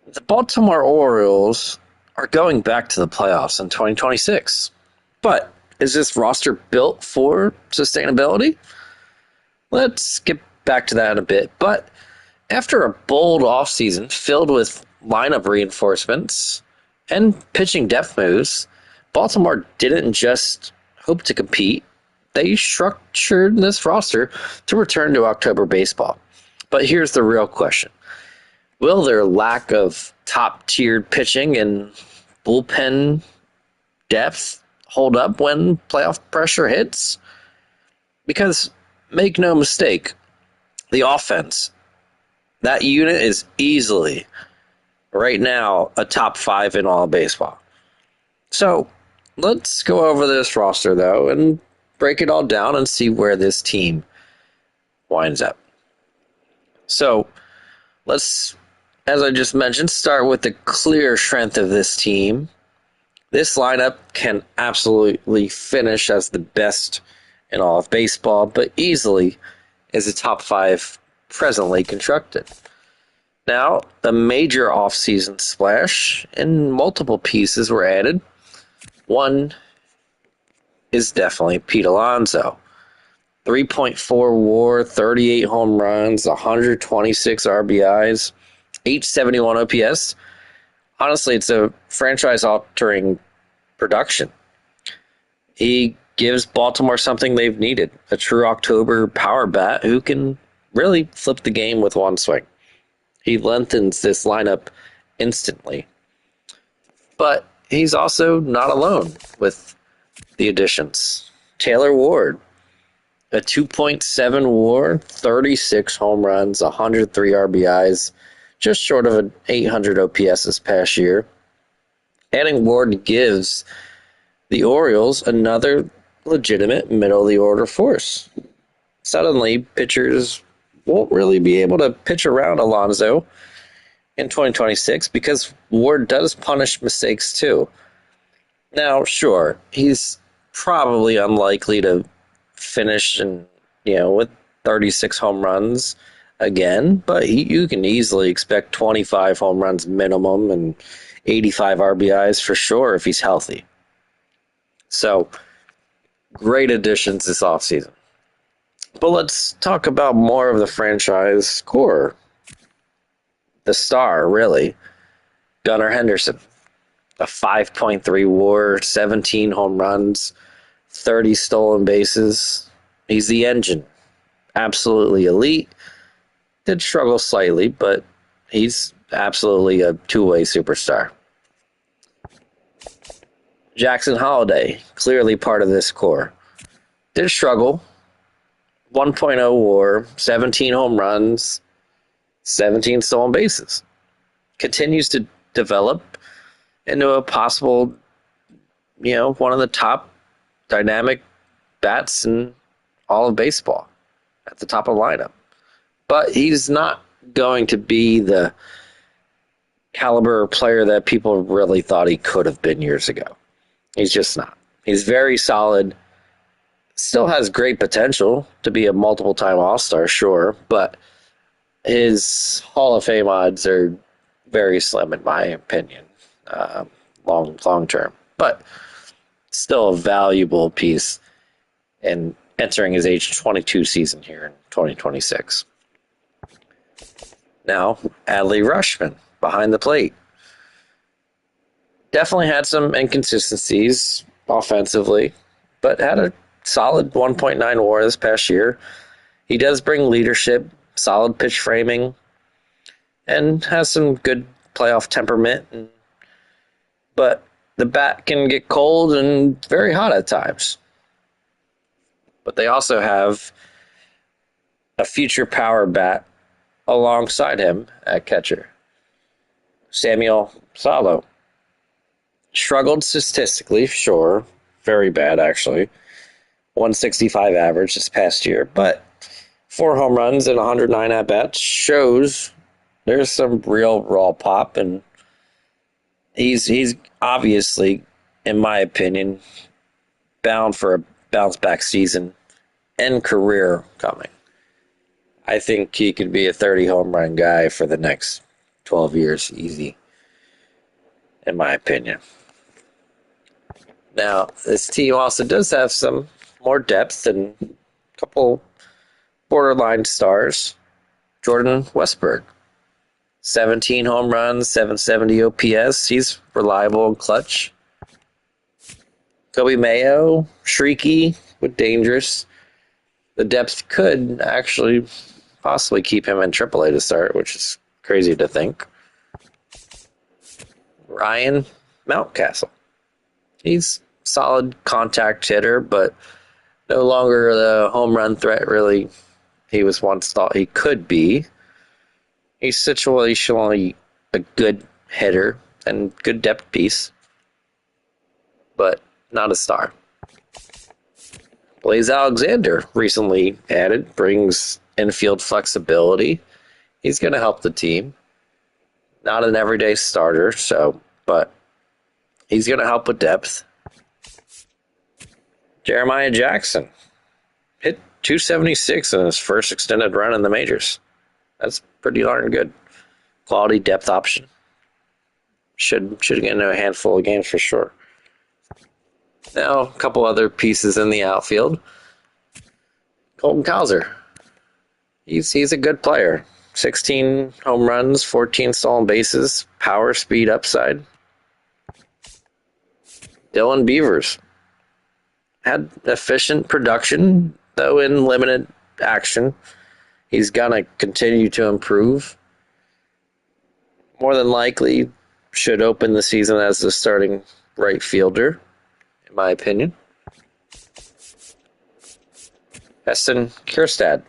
The Baltimore Orioles are going back to the playoffs in 2026. But is this roster built for sustainability? Let's get back to that in a bit. But after a bold offseason filled with lineup reinforcements and pitching depth moves, Baltimore didn't just hope to compete. They structured this roster to return to October baseball. But here's the real question. Will their lack of top tiered pitching and bullpen depth hold up when playoff pressure hits? Because make no mistake, the offense, that unit is easily, right now, a top five in all of baseball. So let's go over this roster, though, and break it all down and see where this team winds up. So let's, as I just mentioned, start with the clear strength of this team. This lineup can absolutely finish as the best in all of baseball, but easily is a top five presently constructed. Now, the major offseason splash and multiple pieces were added. One is definitely Pete Alonso. 3.4 WAR, 38 home runs, 126 RBIs, 871 OPS. Honestly, it's a franchise-altering production. He gives Baltimore something they've needed, a true October power bat who can really flip the game with one swing. He lengthens this lineup instantly. But he's also not alone with the additions. Taylor Ward, a 2.7 WAR, 36 home runs, 103 RBIs, just short of an 800 OPS this past year. Adding Ward gives the Orioles another legitimate middle-of-the-order force. Suddenly, pitchers won't really be able to pitch around Alonso in 2026 because Ward does punish mistakes too. Now, sure, he's probably unlikely to finish with 36 home runs again, but you can easily expect 25 home runs minimum and 85 RBIs for sure if he's healthy. So, great additions this offseason. But let's talk about more of the franchise core. The star, really. Gunnar Henderson. A 5.3 WAR, 17 home runs, 30 stolen bases. He's the engine. Absolutely elite. Did struggle slightly, but he's absolutely a two-way superstar. Jackson Holliday, clearly part of this core. Did struggle. 1.0 WAR, 17 home runs, 17 stolen bases. Continues to develop into a possible, one of the top dynamic bats in all of baseball at the top of the lineup. But he's not going to be the caliber player that people really thought he could have been years ago. He's just not. He's very solid. Still has great potential to be a multiple-time All-Star, sure, but his Hall of Fame odds are very slim, in my opinion, long term. But still a valuable piece in entering his age 22 season here in 2026. Now, Adley Rutschman behind the plate. Definitely had some inconsistencies offensively, but had a solid 1.9 WAR this past year. He does bring leadership, solid pitch framing, and has some good playoff temperament. But the bat can get cold and very hot at times. But they also have a future power bat alongside him at catcher. Samuel Salo. Struggled statistically, sure. Very bad, actually. 165 average this past year, but 4 home runs and 109 at-bats shows there's some real raw pop, and he's obviously, in my opinion, bound for a bounce-back season and career coming. I think he could be a 30 home run guy for the next 12 years easy, in my opinion. Now, this team also does have some more depth and a couple borderline stars. Jordan Westburg, 17 home runs, 770 OPS. He's reliable and clutch. Kobe Mayo, streaky but dangerous. The depth could actually possibly keep him in AAA to start, which is crazy to think. Ryan Mountcastle. He's solid contact hitter, but no longer the home run threat really he was once thought he could be. He's situationally a good hitter and good depth piece, but not a star. Blaze Alexander, recently added, brings infield flexibility. He's going to help the team. Not an everyday starter, but he's going to help with depth. Jeremiah Jackson hit 276 in his first extended run in the majors. That's pretty darn good. Quality depth option. Should get into a handful of games for sure. Now, a couple other pieces in the outfield. Colton Cowser. He's a good player. 16 home runs, 14 stolen bases, power, speed, upside. Dylan Beavers had efficient production, though in limited action. He's going to continue to improve. More than likely, should open the season as the starting right fielder, in my opinion. Heston Kjerstad.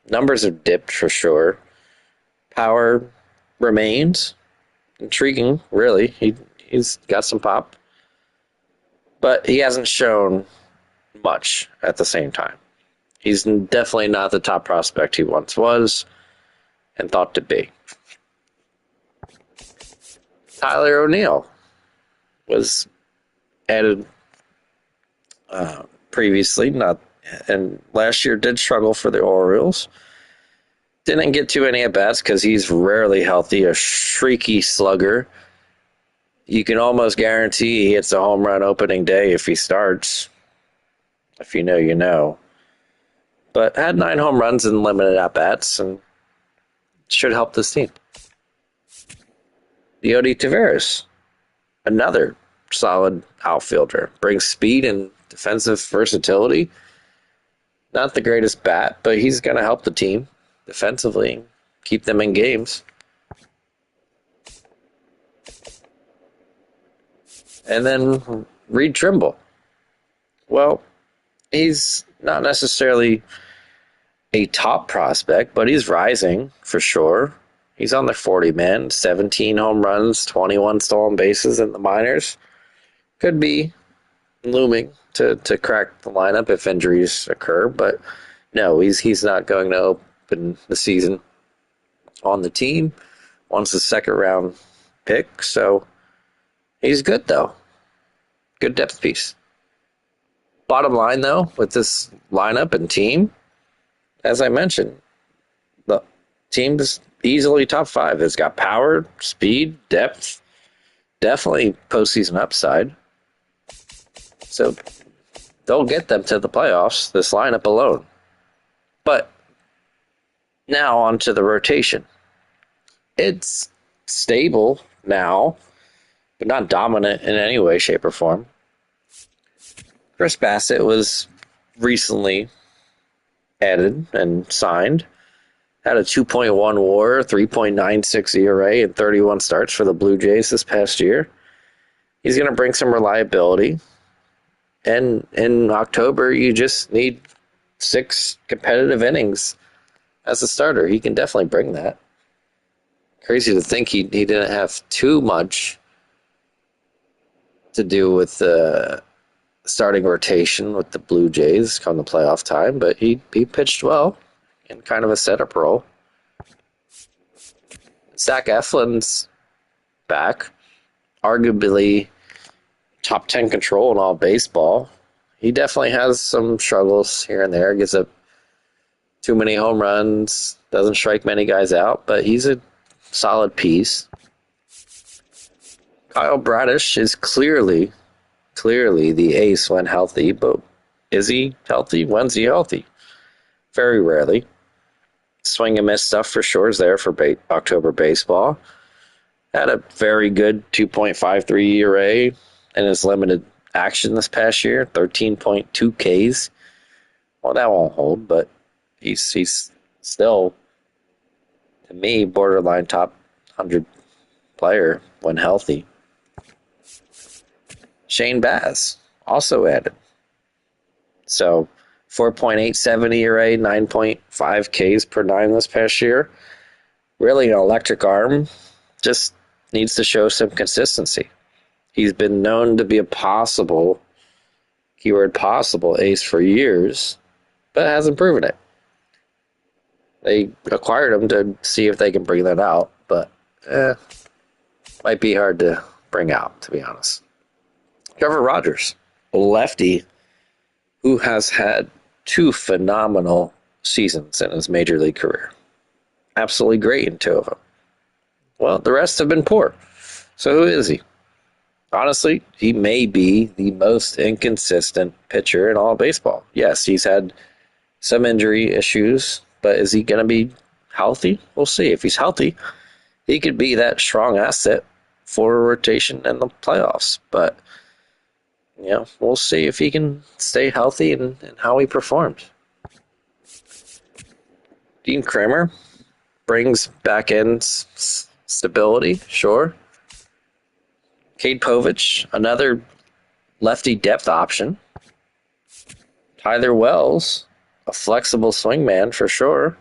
Numbers have dipped for sure. Power remains. Intriguing, really. He's got some pop. But he hasn't shown much at the same time. He's definitely not the top prospect he once was and thought to be. Tyler O'Neill was added previously, and last year did struggle for the Orioles. Didn't get too many at-bats because he's rarely healthy, a streaky slugger. You can almost guarantee he hits a home run opening day if he starts. If you know, you know. But had 9 home runs in limited at-bats and should help this team. Leody Taveras, another solid outfielder. Brings speed and defensive versatility. Not the greatest bat, but he's going to help the team defensively, keep them in games. And then Reed Trimble. Well, he's not necessarily a top prospect, but he's rising for sure. He's on the 40 man, 17 home runs, 21 stolen bases in the minors. Could be looming to crack the lineup if injuries occur, but no, he's not going to open the season on the team. Once a second round pick, so he's good though. Good depth piece. Bottom line though, with this lineup and team, as I mentioned, the team's easily top 5. It's got power, speed, depth, definitely postseason upside. So they'll get them to the playoffs, this lineup alone. But now on to the rotation. It's stable now, but not dominant in any way, shape, or form. Chris Bassett was recently added and signed. Had a 2.1 WAR, 3.96 ERA, and 31 starts for the Blue Jays this past year. He's going to bring some reliability. And in October, you just need 6 competitive innings as a starter. He can definitely bring that. Crazy to think he didn't have too much to do with the starting rotation with the Blue Jays come the playoff time, but he pitched well in kind of a setup role. Zach Eflin's back, arguably top 10 control in all baseball. He definitely has some struggles here and there, gives up too many home runs, doesn't strike many guys out, but he's a solid piece. Kyle Bradish is clearly the ace when healthy, but is he healthy? When's he healthy? Very rarely. Swing and miss stuff for sure is there for October baseball. Had a very good 2.53 ERA in his limited action this past year, 13.2 Ks. Well, that won't hold, but he's still, to me, borderline top 100 player when healthy. Shane Baz also added. So 4.87 ERA, 9.5 Ks per nine this past year. Really an electric arm. Just needs to show some consistency. He's been known to be a possible, keyword possible, ace for years, but hasn't proven it. They acquired him to see if they can bring that out, but might be hard to bring out, to be honest. Trevor Rogers, a lefty who has had two phenomenal seasons in his major league career. Absolutely great in two of them. Well, the rest have been poor. So who is he? Honestly, he may be the most inconsistent pitcher in all of baseball. Yes, he's had some injury issues, but is he going to be healthy? We'll see. If he's healthy, he could be that strong asset for a rotation in the playoffs. But, we'll see if he can stay healthy and how he performed. Dean Kramer brings back end stability, sure. Cade Povich, another lefty depth option. Tyler Wells, a flexible swingman for sure.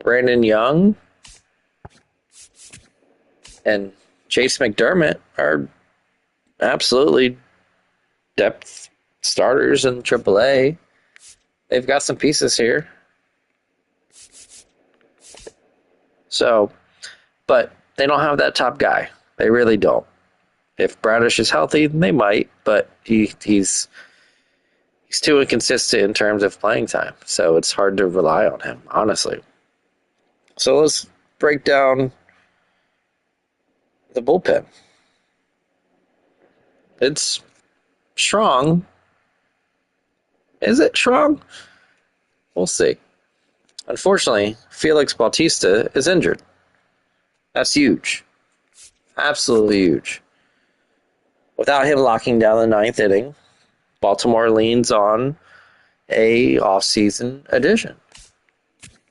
Brandon Young and Chase McDermott are absolutely depth starters in AAA. They've got some pieces here. So, but they don't have that top guy. They really don't. If Bradish is healthy, they might, but he's too inconsistent in terms of playing time. So it's hard to rely on him, honestly. So let's break down the bullpen. It's strong. Is it strong? We'll see. Unfortunately, Felix Bautista is injured. That's huge. Absolutely huge. Without him locking down the ninth inning, Baltimore leans on a offseason addition.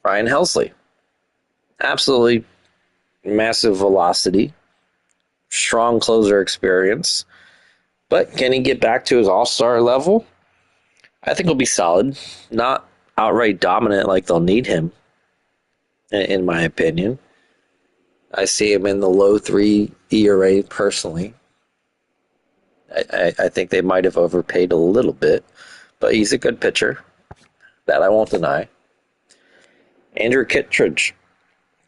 Ryan Helsley. Absolutely massive velocity, strong closer experience. But can he get back to his all-star level? I think he'll be solid. Not outright dominant like they'll need him, in my opinion. I see him in the low 3 ERA personally. I think they might have overpaid a little bit, but he's a good pitcher. That I won't deny. Andrew Kittredge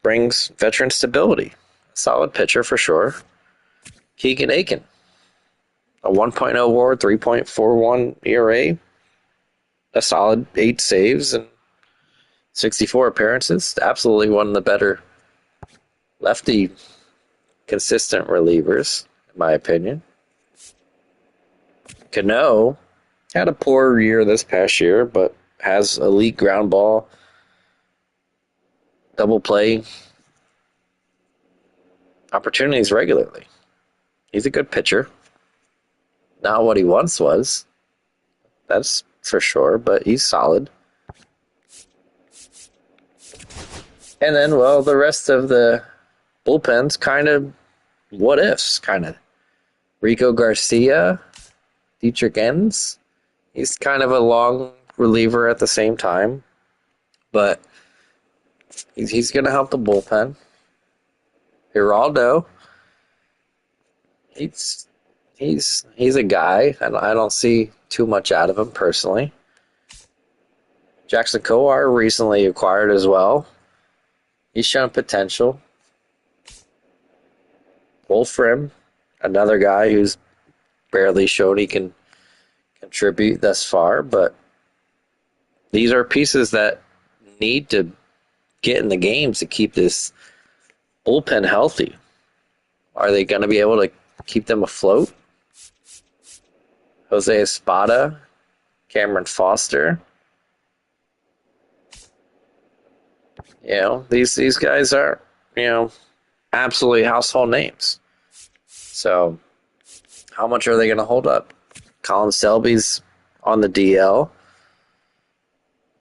brings veteran stability. Solid pitcher for sure. Keegan Aiken, a 1.0 WAR, 3.41 ERA, a solid 8 saves and 64 appearances. Absolutely one of the better lefty consistent relievers, in my opinion. Cano had a poor year this past year, but has elite ground ball, double play opportunities regularly. He's a good pitcher. Not what he once was, that's for sure, but he's solid. And then, well, the rest of the bullpen's kind of what ifs, kind of. Rico Garcia, Dietrich Enns. He's kind of a long reliever at the same time, but he's going to help the bullpen. Geraldo, he's a guy, and I don't see too much out of him personally. Jackson Kowar recently acquired as well. He's shown potential. Wolfram, another guy who's barely shown he can contribute thus far, but these are pieces that need to get in the games to keep this bullpen healthy? Are they going to be able to keep them afloat? Jose Espada, Cameron Foster. These guys are, absolutely household names. So, how much are they going to hold up? Colin Selby's on the DL.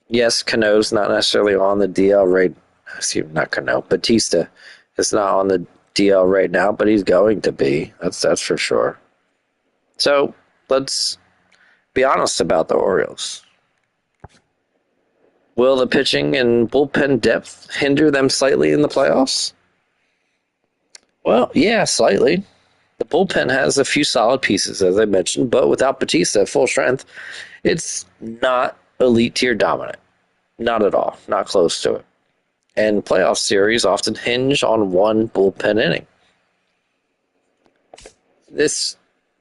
Yes, Cano's not necessarily on the DL right. Excuse me, not Cano. Batista is not on the DL right now, but he's going to be. That's for sure. So let's be honest about the Orioles. Will the pitching and bullpen depth hinder them slightly in the playoffs? Well, yeah, slightly. The bullpen has a few solid pieces, as I mentioned, but without Batista at full strength, it's not elite tier dominant. Not at all. Not close to it. And playoff series often hinge on one bullpen inning. This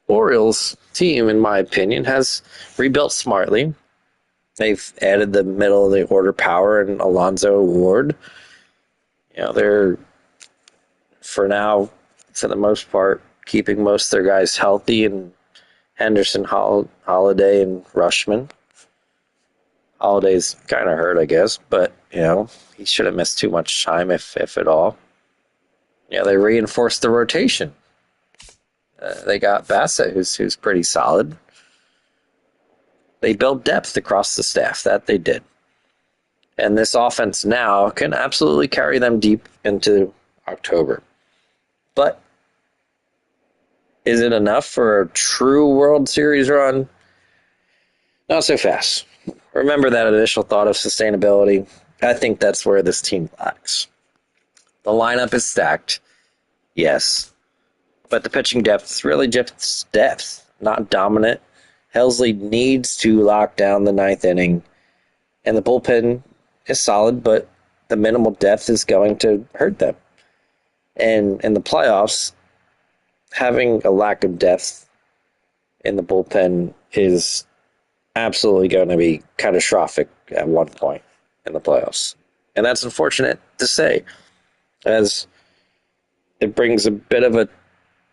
Orioles team, in my opinion, has rebuilt smartly. They've added the middle of the order power and Alonzo Ward. They're, for now, for the most part, keeping most of their guys healthy, and Henderson, Holiday, and Rushman. Holiday's kind of hurt, I guess, but, he shouldn't miss too much time, if at all. They reinforced the rotation. They got Bassett, who's pretty solid. They built depth across the staff. That they did. And this offense now can absolutely carry them deep into October. But is it enough for a true World Series run? Not so fast. Remember that initial thought of sustainability? I think that's where this team lacks. The lineup is stacked, yes, but the pitching depth is really just depth, not dominant. Helsley needs to lock down the ninth inning, and the bullpen is solid, but the minimal depth is going to hurt them. And in the playoffs, having a lack of depth in the bullpen is absolutely going to be catastrophic at one point in the playoffs. And that's unfortunate to say, as it brings a bit of a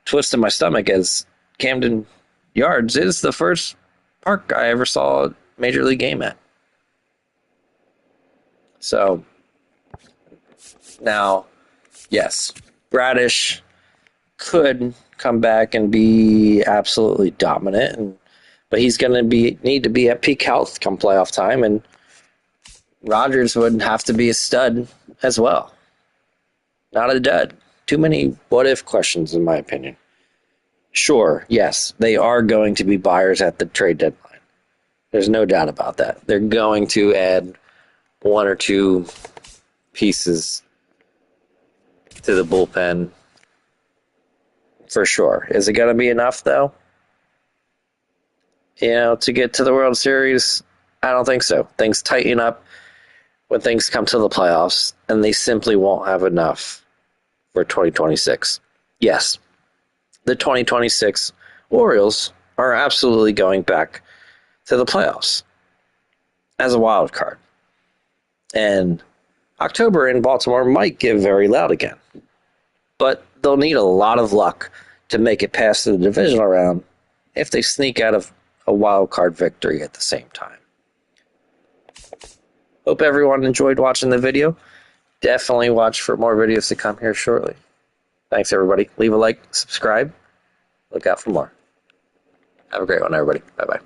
twist in my stomach, as Camden Yards is the first park I ever saw a Major League game at. So, now, yes, Bradish could come back and be absolutely dominant, but he's going to need to be at peak health come playoff time, and Rogers would have to be a stud as well. Not a dud. Too many what-if questions, in my opinion. Sure, yes, they are going to be buyers at the trade deadline. There's no doubt about that. They're going to add one or two pieces to the bullpen for sure. Is it going to be enough, though? To get to the World Series? I don't think so. Things tighten up when things come to the playoffs, and they simply won't have enough for 2026. Yes, the 2026 Orioles are absolutely going back to the playoffs as a wild card. And October in Baltimore might get very loud again. But they'll need a lot of luck to make it past the divisional round if they sneak out of a wild card victory at the same time. Hope everyone enjoyed watching the video. Definitely watch for more videos to come here shortly. Thanks, everybody. Leave a like, subscribe. Look out for more. Have a great one, everybody. Bye-bye.